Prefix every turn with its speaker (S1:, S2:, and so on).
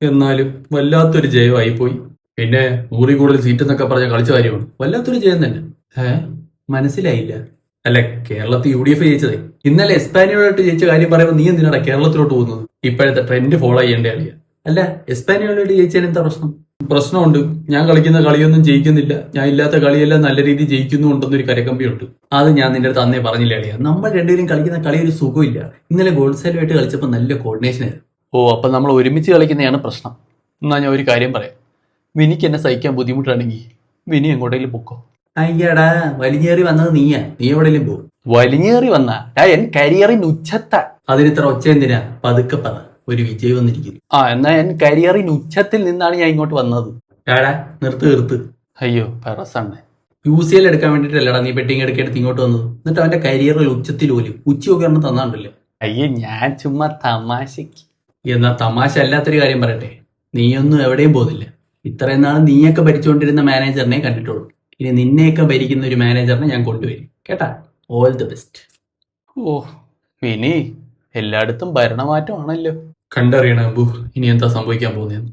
S1: എന്നാലും വല്ലാത്തൊരു ജയമായി പോയി. പിന്നെ 100 കൂടുതൽ സീറ്റ് എന്നൊക്കെ പറഞ്ഞ കളിച്ച കാര്യമാണ്. വല്ലാത്തൊരു ജയം തന്നെ. മനസ്സിലായില്ല. അല്ല, കേരളത്തിൽ UDF ജയിച്ചതേ. ഇന്നലെ എസ്പാനിയോളായിട്ട് ജയിച്ച കാര്യം പറയുമ്പോൾ നീ എന്തിനാടാ കേരളത്തിലോട്ട് പോകുന്നത്? ഇപ്പോഴത്തെ ട്രെൻഡ് ഫോളോ ചെയ്യേണ്ട കളിയാ. അല്ല, എസ്പാനിയോളായിട്ട് ജയിച്ചതിന് എന്താ പ്രശ്നം? പ്രശ്നമുണ്ട്. ഞാൻ കളിക്കുന്ന കളിയൊന്നും ജയിക്കുന്നില്ല, ഞാൻ ഇല്ലാത്ത കളിയെല്ലാം നല്ല രീതിയിൽ ജയിക്കുന്നുണ്ടെന്നൊരു കരകമ്പിയുണ്ട്. അത് ഞാൻ നിന്റെ അടുത്ത് അന്നേ പറഞ്ഞില്ല കളിയാ. നമ്മൾ രണ്ടുപേരും കളിക്കുന്ന കളി ഒരു സുഖമില്ല. ഇന്നലെ ഗോൾസേലുമായിട്ട് കളിച്ചപ്പോൾ നല്ല കോർഡിനേഷൻ ആയിരുന്നു. അപ്പൊ നമ്മൾ ഒരുമിച്ച് കളിക്കുന്നതാണ് പ്രശ്നം. എന്നാ ഞാൻ ഒരു കാര്യം പറയാം. വിനിക്ക് എന്നെ സഹിക്കാൻ ബുദ്ധിമുട്ടാണെങ്കിൽ വിനി എങ്ങോട്ടേലും പൊക്കോ. അയ്യടാ, വലിഞ്ഞേറി വന്നത് നീയാ. നീ എവിടെയും പോകും. വലിഞ്ഞേറി വന്നാ എൻ കരിയറിന് ഉച്ചത്ത. അതിനിത്ര ഒച്ച എന്തിനാ? പതുക്കെ പറ. ഒരു വിജയ് വന്നിരിക്കുന്നു. എന്നാ എൻ കരിയറിന് ഉച്ചത്തിൽ നിന്നാണ് ഞാൻ ഇങ്ങോട്ട് വന്നത്. നിർത്ത്. അയ്യോ പെറസണ്ണേ. UCL എടുക്കാൻ വേണ്ടിട്ടല്ലടാ നീ ബെറ്റിംഗ് എടുക്കെടുത്ത് ഇങ്ങോട്ട് വന്നത്. എന്നിട്ട് അവന്റെ കരിയറിൽ ഉച്ചത്തിൽ പോലും ഉച്ചയൊക്കെ ഒരെണ്ണം തന്നാണ്ടല്ലേ. അയ്യോ, ഞാൻ ചുമ്മാ തമാശക്ക്. എന്നാ തമാശ അല്ലാത്തൊരു കാര്യം പറയട്ടെ. നീയൊന്നും എവിടെയും പോകുന്നില്ല. ഇത്രയും നാൾ നീയൊക്കെ ഭരിച്ചുകൊണ്ടിരുന്ന മാനേജറിനെ കണ്ടിട്ടുള്ളൂ. ഇനി നിന്നെയൊക്കെ ഭരിക്കുന്ന ഒരു മാനേജറിനെ ഞാൻ കൊണ്ടുവരും. കേട്ടാ? All the best. ഇനി എല്ലായിടത്തും ഭരണമാറ്റമാണല്ലോ. കണ്ടറിയണം ഇനി എന്താ സംഭവിക്കാൻ പോകുന്നത്.